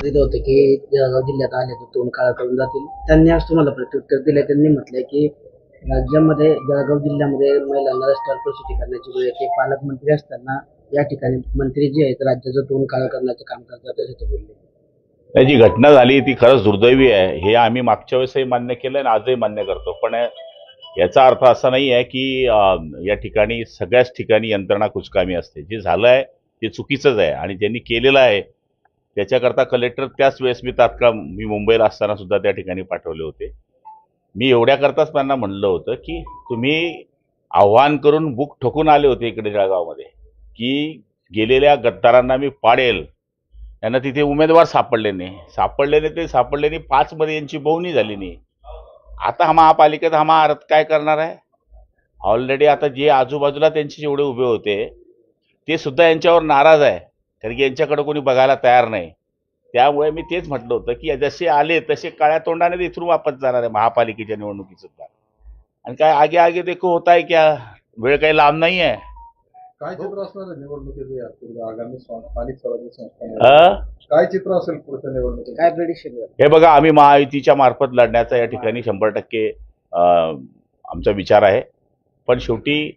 दिलं होतं की जळगाव जिल्ह्यात आले तर तोंड काळा करून जातील. त्यांनी आज तुम्हाला प्रत्युत्तर दिले. त्यांनी म्हटलंय की राज्यामध्ये जळगाव जिल्ह्यामध्ये महिलांना रस्त्यावर प्रसूती करण्याची वेळ येते. पालकमंत्री असताना या ठिकाणी मंत्री जे आहेत राज्याचं तोंड काळं करण्याचं काम करतात असं ते बोलले. जी घटना झाली ती खरंच दुर्दैवी आहे. हे आम्ही मागच्या वेळेसही मान्य केलं आणि आजही मान्य करतो. पण याचा अर्थ असा नाही आहे की या ठिकाणी सगळ्याच ठिकाणी यंत्रणा कुचकामी असते. जे झालं आहे ते चुकीचंच आहे आणि ज्यांनी केलेलं आहे त्याच्याकरता कलेक्टर त्याच वेळेस मी मुंबईला असताना सुद्धा त्या ठिकाणी पाठवले होते. मी एवढ्याकरताच त्यांना म्हणलं होतं की तुम्ही आव्हान करून बुक ठोकून आले होते इकडे जळगावमध्ये की गेलेल्या गद्दारांना मी पाडेल. त्यांना तिथे उमेदवार सापडले नाही. 5 मध्ये यांची बहुनी झाली नाही. आता महापालिकेत महाआरत काय करणार आहे. ऑलरेडी आता जे आजूबाजूला त्यांचे जेवढे उभे होते ते सुद्धा यांच्यावर नाराज आहे कारण की यांच्याकडे कोणी बघायला तयार नाही. त्यामुळे मी तेच म्हटलं होतं की जसे आले तसे काळ्या तोंडाने इथून वापस जाणार आहे महापालिकेच्या निवडणुकीत सुद्धा. आणि काय आगे आगे देखो होता है क्या, वेळ काही लांब नाही आहे. काय चित्र असणार आहे निवडणुकीचे आगामी स्थानिक स्वराज्य संस्था, काय चित्र असेल पुढच्या निवडणुकीत, काय प्रेडिक्शन? हे बघा, आम्ही महायुतीच्या मार्फत लढण्याचा या ठिकाणी 100% आमचा विचार आहे. पण शेवटी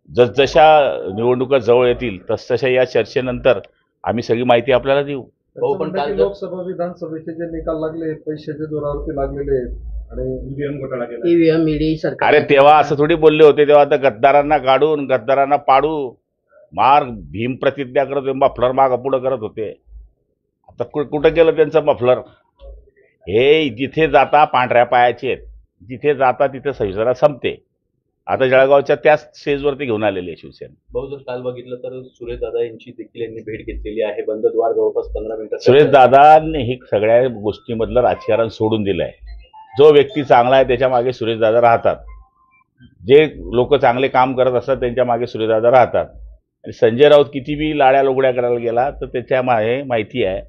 जसजशा निवडणुका जवळ येतील तसतशा या चर्चेनंतर आम्ही सगळी माहिती आपल्याला देऊ. पण लोकसभा विधानसभेचे जे निकाल लागले पैशाच्या जोरावरती लागलेले आणि ईव्हीएम घोटाळा केला, ईव्हीएम ईडी सरकार. अरे तेव्हा असं थोडी बोलले होते. तेव्हा आता गद्दारांना गाडून गद्दारांना पाडू मार भीम प्रतिज्ञा करत होते, मफलर मागं पुढं करत होते. आता कुठं गेलं त्यांचं मफलर. हे जिथे जाता पांढऱ्या पायाचे आहेत, जिथे जाता तिथे संविधान संपते. आता जळगावच्या त्याच स्टेजवरती घेऊन आलेले शिवसेना. भाऊ, जर काल बघितलं तर सुरेश दादा यांची देखील यांनी भेट घेतलेली आहे. बंद द्वार जवळपास 15 मिनिटं. सुरेश दादांनी हे सगळ्या गोष्टीमधलं राजकारण सोडून दिलं आहे. जो व्यक्ती चांगला आहे त्याच्या मागे सुरेश दादा राहतात. जे लोक चांगले काम करत असतात त्यांच्या मागे सुरेश दादा राहतात. आणि संजय राऊत किती बी लाड्या लोगड्या करायला गेला तर त्याच्या मागे माहिती आहे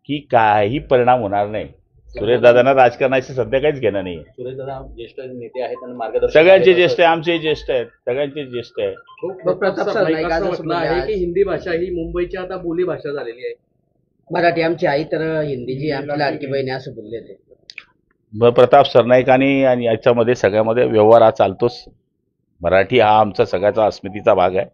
की काही परिणाम होणार नाही. सुरेश दादांना राजकारणाशी सध्या काहीच घेणं नाही. सुरेश दादा ज्येष्ठ नेते आहेत आणि मार्गदर्शक सगळ्यांचे ज्येष्ठ आहे, आमचे ज्येष्ठ आहेत, सगळ्यांचे ज्येष्ठ आहे. प्रताप सरनाईक आहे की हिंदी भाषा ही मुंबईची आता बोली भाषा झालेली आहे. मराठी आमची आई तर हिंदी जी आमची लाडकी बहीण असं बोलले ते. प्रताप सरनाईकांनी आणि याच्यामध्ये सगळ्यामध्ये व्यवहार हा चालतोच. मराठी हा आमचा सगळ्याचा अस्मितेचा भाग आहे.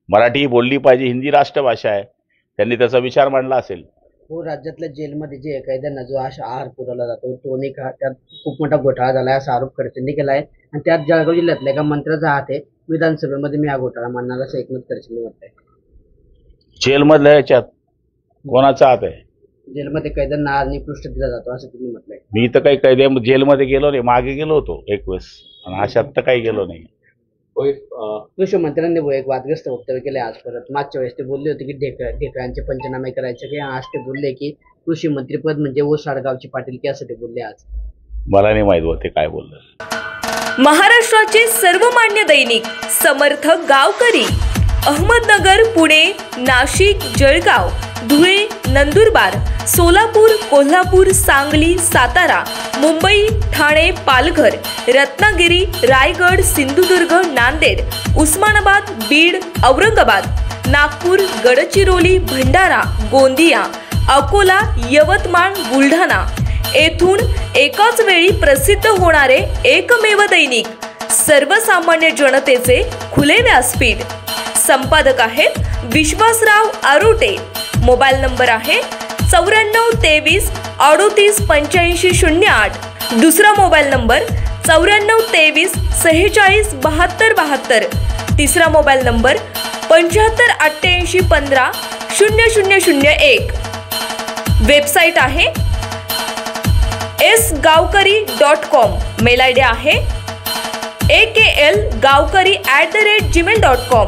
मराठी ही बोलली पाहिजे. हिंदी राष्ट्रभाषा आहे. त्यांनी त्याचा विचार मांडला असेल. हो, राज्यातल्या जेलमध्ये जे कैद्यांना जो आहार पुरवला जातो तो नाही का, त्यात खूप मोठा घोटाळा झालाय असा आरोप खडसेंनी केलाय. आणि त्यात जळगाव जिल्ह्यातल्या एका मंत्र्याचा हात आहे. विधानसभेमध्ये मी हा घोटाळा मानणार असं एकनाथ खडसेंनी म्हटलंय. जेलमधल्या याच्यात कोणाचा हात आहे? जेलमध्ये कैद्यांना आहार निकृष्ट दिला जातो असं त्यांनी म्हटलंय. मी तर काही कैद्या जेलमध्ये गेलो नाही. मागे गेलो होतो एक वेळेस आणि अशात तर काही गेलो नाही. कृषी मंत्र्यांनी एक वादग्रस्त वक्तव्य केले आज परत. मागच्या वेळेस ते बोलले होते की ढेकळांचे पंचनामे करायचे की आज ते बोलले की कृषी मंत्रीपद म्हणजे साडगावची पाटील की असं ते बोलले आज. मला नाही माहित होते काय बोललं. महाराष्ट्राचे सर्वमान्य दैनिक समर्थ गावकरी अहमदनगर, पुणे, नाशिक, जळगाव, धुळे, नंदुरबार, सोलापूर, कोल्हापूर, सांगली, सातारा, मुंबई, ठाणे, पालघर, रत्नागिरी, रायगड, सिंधुदुर्ग, नांदेड, उस्मानाबाद, बीड, औरंगाबाद, नागपूर, गडचिरोली, भंडारा, गोंदिया, अकोला, यवतमाळ, बुलढाणा येथून एकाच वेळी प्रसिद्ध होणारे एकमेव दैनिक, सर्वसामान्य जनतेचे खुले व्यासपीठ. संपादक आहेत विश्वासराव आरोटे. मोबाईल नंबर आहे 94 23 38 85 08. दुसरा मोबाईल नंबर 94 23 46 72 72. तिसरा मोबाईल नंबर 75 88 15 0001. वेबसाईट आहे sgavkari.com. मेल आयडी आहे aklgavkari@gmail.com.